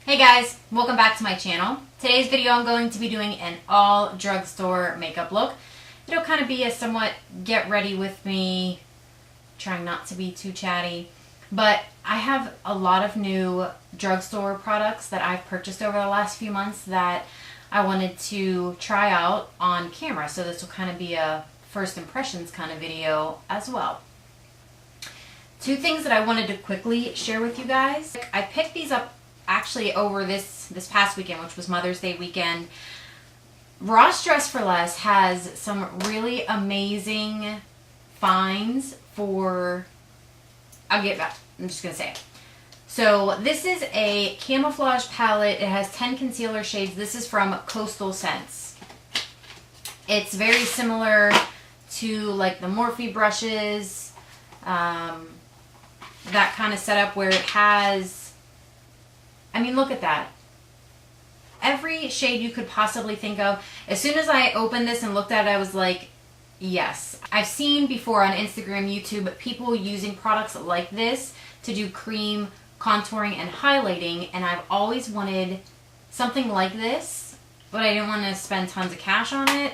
Hey guys, welcome back to my channel. Today's video I'm going to be doing an all drugstore makeup look. It'll kind of be a somewhat get ready with me, trying not to be too chatty. But I have a lot of new drugstore products that I've purchased over the last few months that I wanted to try out on camera. So this will kind of be a first impressions kind of video as well. Two things that I wanted to quickly share with you guys. I picked these up actually over this past weekend, which was Mother's Day weekend. Ross Dress for Less has some really amazing finds for, I'm just going to say it. So this is a camouflage palette. It has 10 concealer shades. This is from Coastal Scents. It's very similar to like the Morphe brushes, that kind of setup where it has, I mean, look at that. Every shade you could possibly think of. As soon as I opened this and looked at it, I was like, yes. I've seen before on Instagram, YouTube, people using products like this to do cream contouring and highlighting, and I've always wanted something like this, but I didn't want to spend tons of cash on it.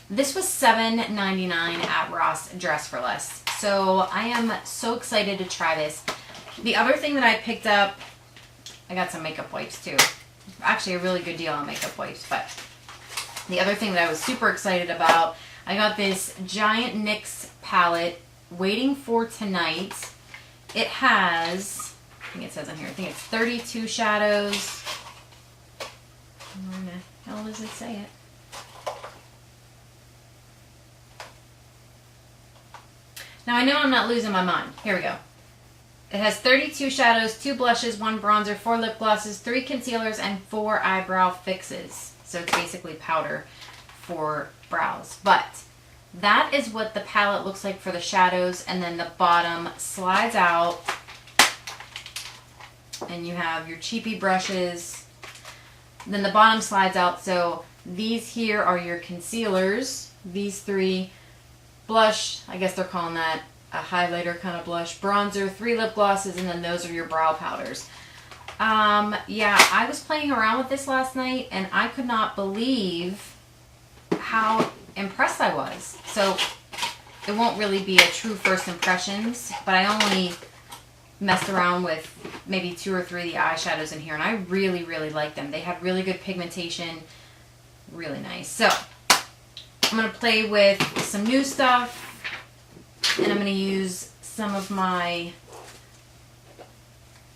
This was $7.99 at Ross Dress for Less. So I am so excited to try this. The other thing that I picked up, I got some makeup wipes too. Actually a really good deal on makeup wipes, but the other thing that I was super excited about, I got this giant NYX palette, Waiting for Tonight. It has, I think it says on here, I think it's 32 shadows. Where the hell does it say it? Now I know I'm not losing my mind. Here we go. It has 32 shadows, 2 blushes, 1 bronzer, 4 lip glosses, 3 concealers, and 4 eyebrow fixes. So it's basically powder for brows. But that is what the palette looks like for the shadows, and then the bottom slides out, and you have your cheapy brushes. Then the bottom slides out, so these here are your concealers. These 3 blush, I guess they're calling that a highlighter kind of blush, bronzer, 3 lip glosses, and then those are your brow powders. Yeah, I was playing around with this last night, and I could not believe how impressed I was. So it won't really be a true first impressions, but I only messed around with maybe 2 or 3 of the eyeshadows in here, and I really, really like them. They have really good pigmentation, really nice. So I'm going to play with some new stuff, and I'm going to use some of my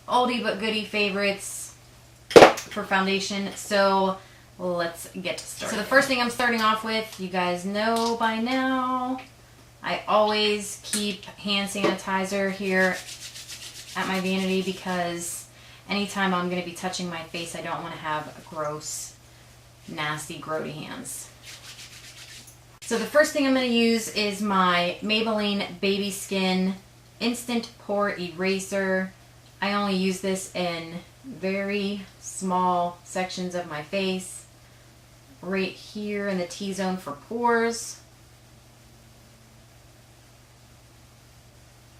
oldie but goodie favorites for foundation. So let's get started. So the first thing I'm starting off with, you guys know by now, I always keep hand sanitizer here at my vanity because anytime I'm going to be touching my face, I don't want to have gross, nasty, grody hands. So the first thing I'm going to use is my Maybelline Baby Skin Instant Pore Eraser. I only use this in very small sections of my face. Right here in the T-zone for pores.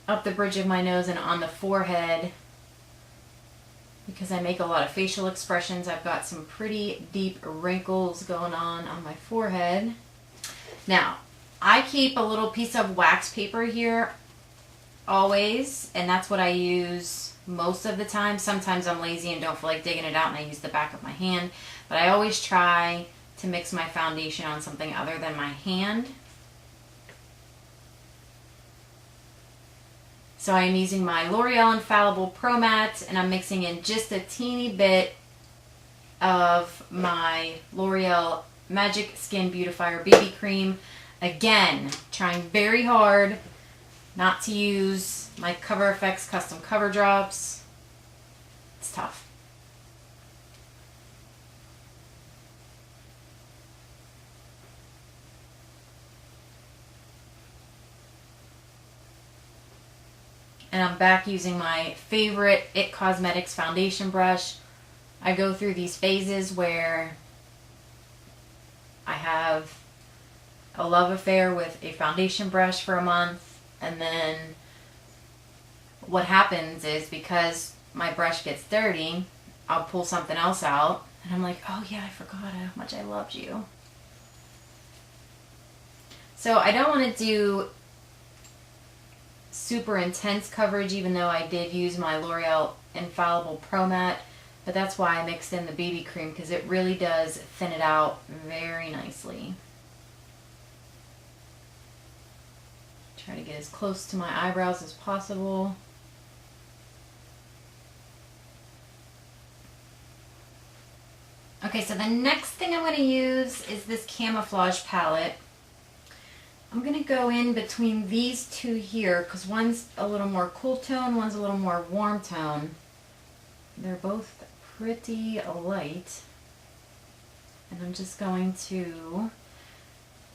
Up the bridge of my nose and on the forehead. Because I make a lot of facial expressions, I've got some pretty deep wrinkles going on my forehead. Now, I keep a little piece of wax paper here always, and that's what I use most of the time. Sometimes I'm lazy and don't feel like digging it out, and I use the back of my hand, but I always try to mix my foundation on something other than my hand. So I am using my L'Oreal Infallible Pro Matte, and I'm mixing in just a teeny bit of my L'Oreal Magic Skin Beautifier BB Cream. Again, trying very hard not to use my Cover FX Custom Cover Drops. It's tough. And I'm back using my favorite IT Cosmetics foundation brush. I go through these phases where I have a love affair with a foundation brush for a month, and then what happens is because my brush gets dirty, I'll pull something else out and I'm like, oh yeah, I forgot how much I loved you. So I don't want to do super intense coverage, even though I did use my L'Oreal Infallible Pro Matte, but that's why I mixed in the BB cream, because it really does thin it out very nicely. Try to get as close to my eyebrows as possible. Okay, so the next thing I'm going to use is this camouflage palette. I'm going to go in between these two here because one's a little more cool tone, one's a little more warm tone. They're both pretty light. And I'm just going to,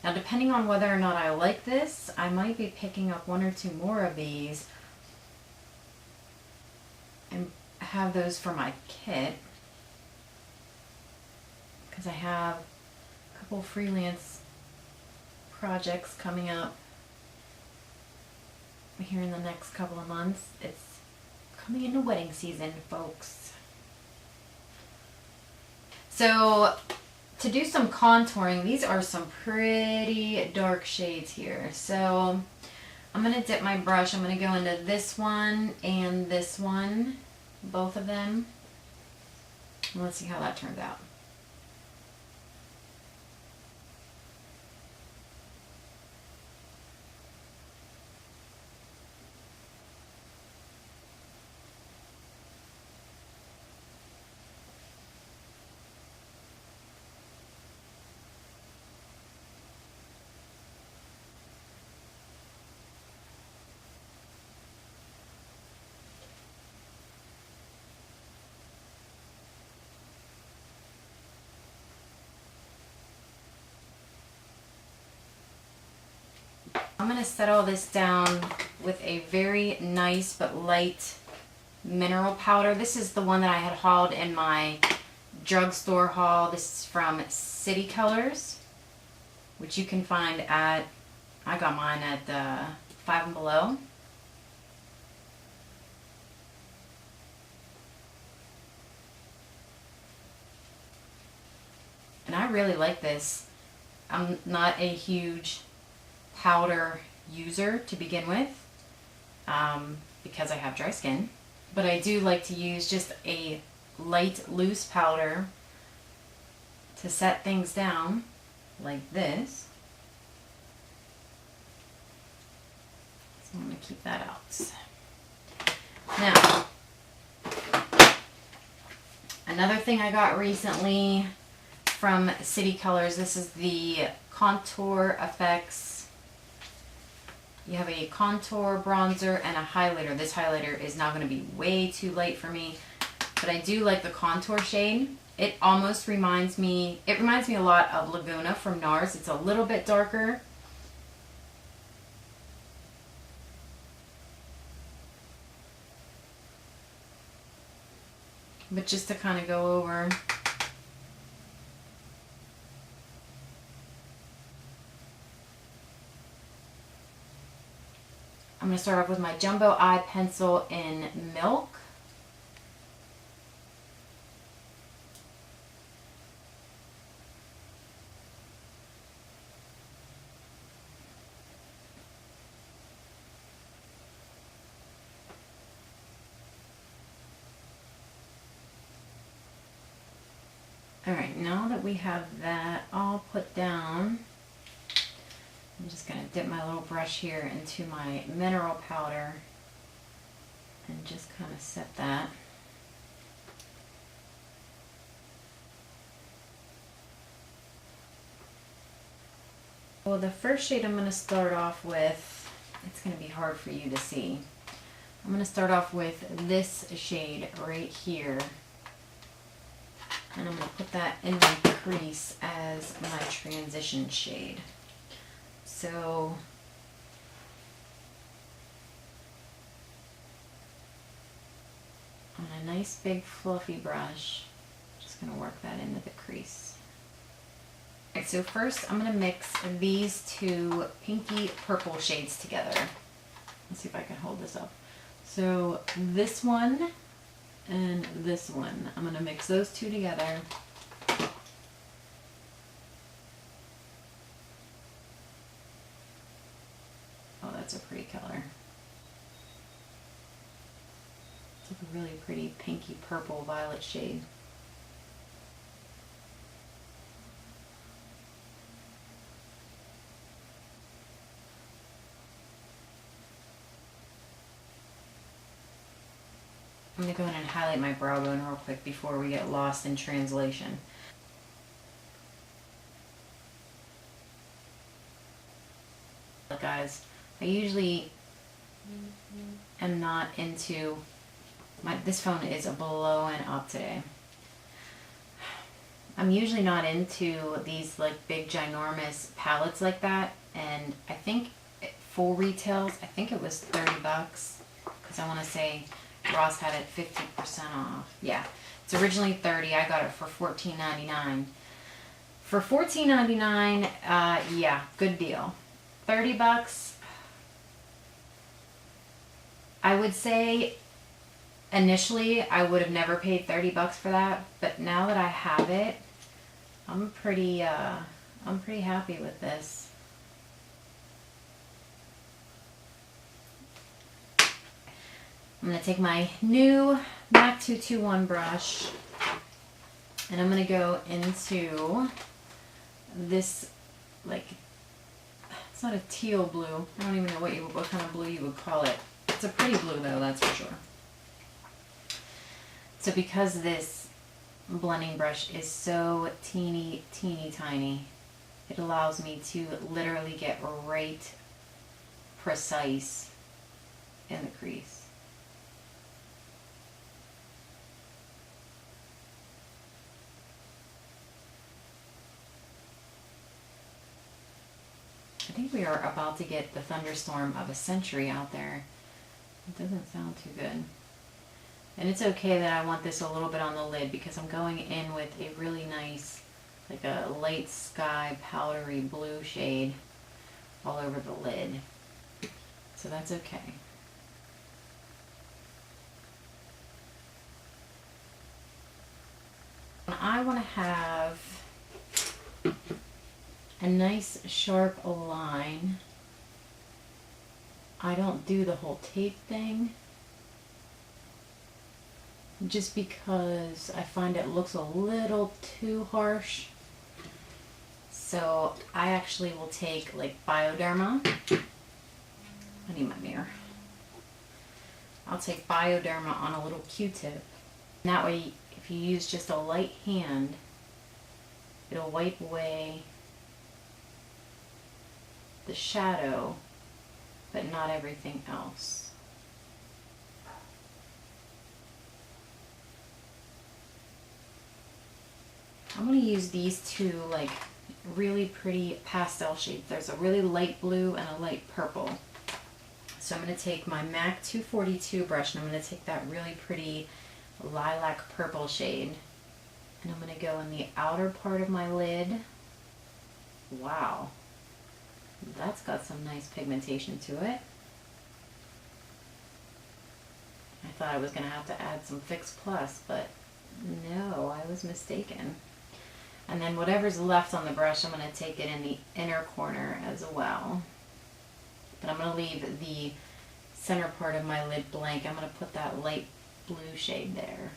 now depending on whether or not I like this, I might be picking up one or two more of these and have those for my kit. Because I have a couple freelance projects coming up here in the next couple of months. It's coming into wedding season, folks. So to do some contouring, these are some pretty dark shades here. So I'm going to dip my brush. I'm going to go into this one and this one, both of them. And let's see how that turns out. I'm going to set all this down with a very nice but light mineral powder. This is the one that I had hauled in my drugstore haul. This is from City Colors, which you can find at, I got mine at Five and Below. And I really like this. I'm not a huge powder user to begin with because I have dry skin, but I do like to use just a light loose powder to set things down like this. So I'm going to keep that out. Now, another thing I got recently from City Colors, this is the Contour Effects. You have a contour, bronzer, and a highlighter. This highlighter is now going to be way too light for me, but I do like the contour shade. It almost reminds me, it reminds me a lot of Laguna from NARS. It's a little bit darker. But just to kind of go over. I'm going to start off with my Jumbo Eye Pencil in Milk. Alright, now that we have that all put down, I'm just going to dip my little brush here into my mineral powder and just kind of set that. Well, the first shade I'm going to start off with, it's going to be hard for you to see. I'm going to start off with this shade right here. And I'm going to put that in my crease as my transition shade. So on a nice big fluffy brush, I'm just going to work that into the crease. Alright, so first I'm going to mix these two pinky purple shades together. Let's see if I can hold this up. So this one and this one. I'm going to mix those two together. Oh, that's a pretty color. It's like a really pretty pinky purple violet shade. I'm going to go in and highlight my brow bone real quick before we get lost in translation. Guys, I usually am not into this phone is blowing up today. I'm usually not into these like big ginormous palettes like that, and I think full retails, I think it was 30 bucks, because I want to say Ross had it 50% off. Yeah, it's originally 30. I got it for $14.99. For $14.99, yeah, good deal. 30 bucks. I would say initially I would have never paid 30 bucks for that, but now that I have it, I'm pretty happy with this. I'm going to take my new MAC 221 brush, and I'm going to go into this, like, it's not a teal blue. I don't even know what kind of blue you would call it. It's a pretty blue though, that's for sure. So because this blending brush is so teeny tiny, it allows me to literally get right precise in the crease. I think we are about to get the thunderstorm of a century out there. It doesn't sound too good. And it's okay that I want this a little bit on the lid, because I'm going in with a really nice, like a light sky powdery blue shade all over the lid. So that's okay. I want to have a nice sharp line. I don't do the whole tape thing, just because I find it looks a little too harsh. So I actually will take like Bioderma. I need my mirror. I'll take Bioderma on a little Q-tip. That way, if you use just a light hand, it'll wipe away the shadow, but not everything else. I'm going to use these two like really pretty pastel shades. There's a really light blue and a light purple. So I'm going to take my MAC 242 brush, and I'm going to take that really pretty lilac purple shade, and I'm going to go in the outer part of my lid. Wow, that's got some nice pigmentation to it. I thought I was going to have to add some Fix Plus, but no, I was mistaken. And then whatever's left on the brush, I'm going to take it in the inner corner as well. But I'm going to leave the center part of my lid blank. I'm going to put that light blue shade there.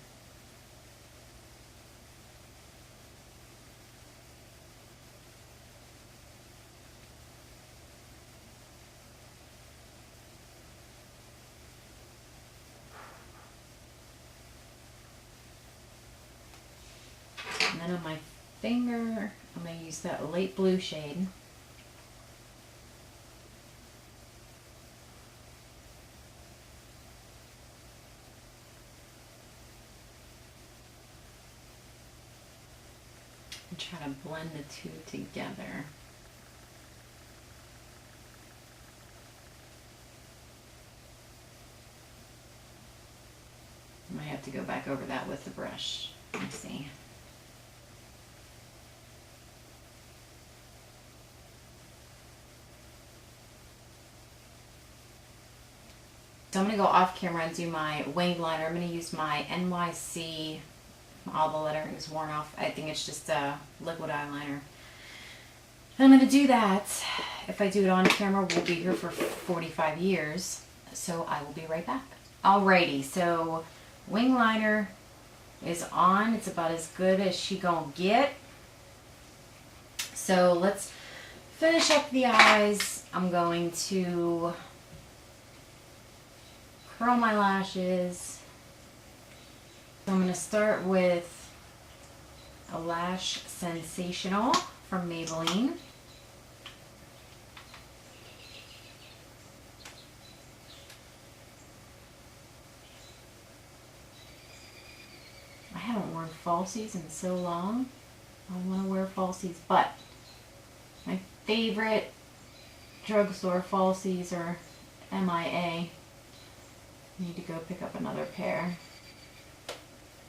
And then on my finger, I'm going to use that light blue shade. And try to blend the two together. I might have to go back over that with the brush. Let's see. So I'm going to go off camera and do my wing liner. I'm going to use my NYC, all the lettering is worn off. I think it's just a liquid eyeliner. And I'm going to do that. If I do it on camera, we'll be here for 45 years. So I will be right back. Alrighty, so wing liner is on. It's about as good as she gonna get. So let's finish up the eyes. I'm going to curl my lashes. So I'm going to start with a Lash Sensational from Maybelline. I haven't worn falsies in so long. I want to wear falsies, but my favorite drugstore falsies are MIA. Need to go pick up another pair.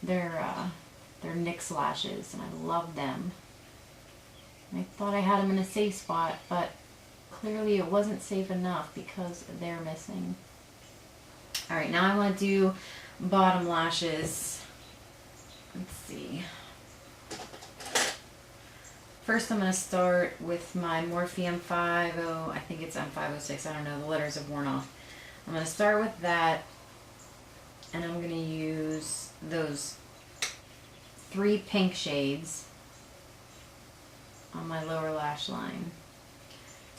They're NYX lashes, and I love them. I thought I had them in a safe spot, but clearly it wasn't safe enough because they're missing. Alright, now I want to do bottom lashes. Let's see. First I'm going to start with my Morphe M50. I think it's M506. I don't know. The letters have worn off. I'm going to start with that. And I'm going to use those 3 pink shades on my lower lash line.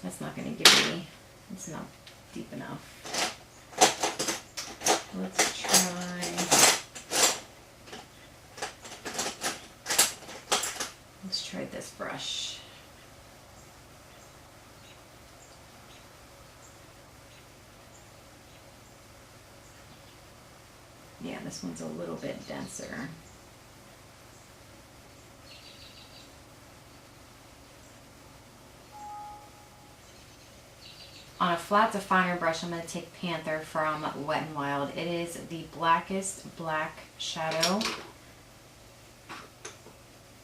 That's not going to give me, it's not deep enough. Let's try this brush. Yeah, this one's a little bit denser. On a flat definer brush, I'm going to take Panther from Wet n Wild. It is the blackest black shadow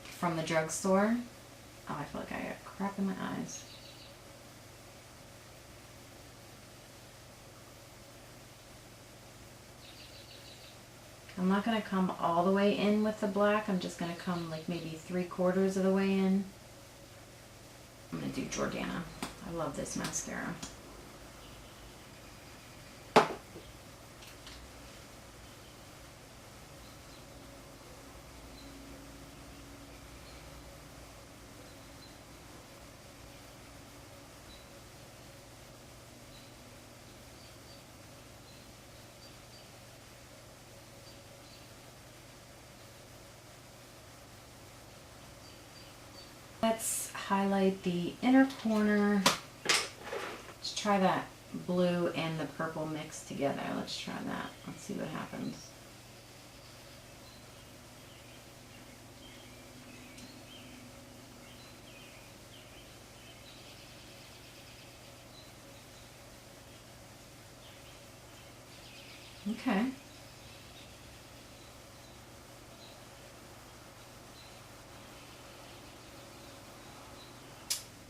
from the drugstore. Oh, I feel like I got crap in my eyes. I'm not going to come all the way in with the black. I'm just going to come like maybe 3/4 of the way in. I'm going to do Jordana. I love this mascara. Let's highlight the inner corner. Let's try that blue and the purple mixed together. Let's try that. Let's see what happens. Okay.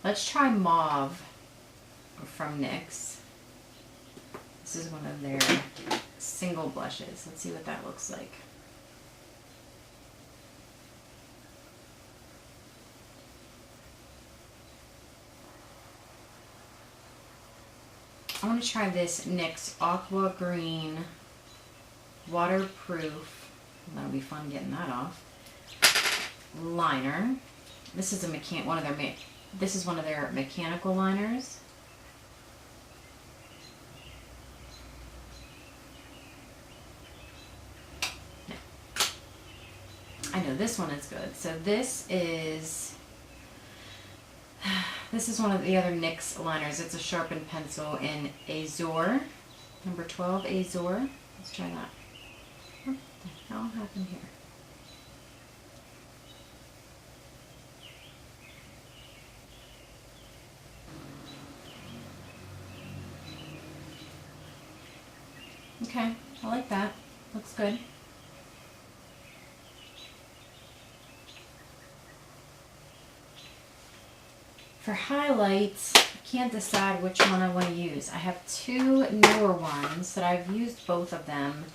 Let's try Mauve from NYX. This is one of their single blushes. Let's see what that looks like. I want to try this NYX Aqua Green Waterproof. That'll be fun getting that off. Liner. This is one of their mechanical liners. I know this one is good. So this is one of the other NYX liners. It's a sharpened pencil in Azure, number 12 Azure. Let's try that. What the hell happened here? Okay, I like that. Looks good. For highlights, I can't decide which one I want to use. I have two newer ones that I've used both of them.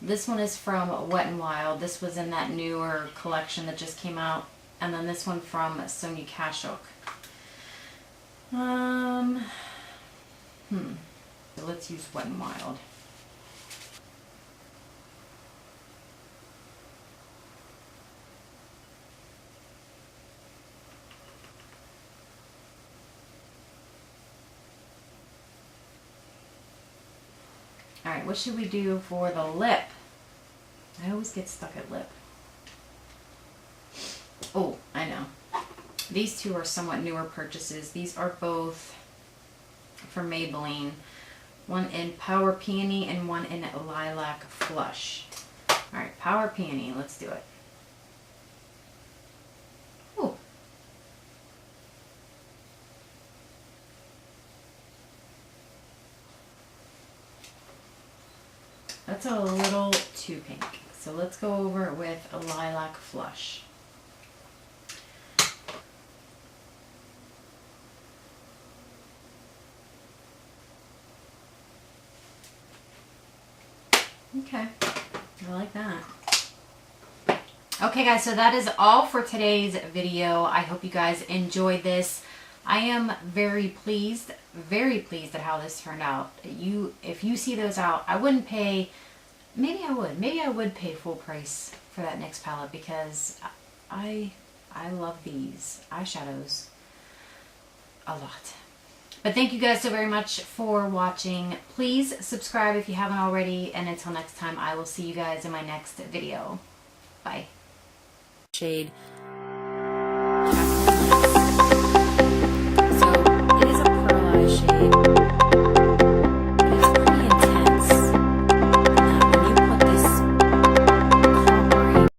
This one is from Wet n Wild. This was in that newer collection that just came out. And then this one from Sonia Kashuk. So let's use Wet n Wild. Alright, what should we do for the lip? I always get stuck at lip. Oh, I know. These two are somewhat newer purchases. These are both from Maybelline. One in Power Peony and one in Lilac Flush. Alright, Power Peony. Let's do it. Ooh. That's a little too pink. So let's go over it with a Lilac Flush. Okay, I like that. Okay guys, so that is all for today's video. I hope you guys enjoyed this. I am very pleased at how this turned out. If you see those out, I wouldn't pay, maybe I would pay full price for that NYX palette because I love these eyeshadows a lot. But thank you guys so very much for watching. Please subscribe if you haven't already, and until next time, I will see you guys in my next video. Bye. Shade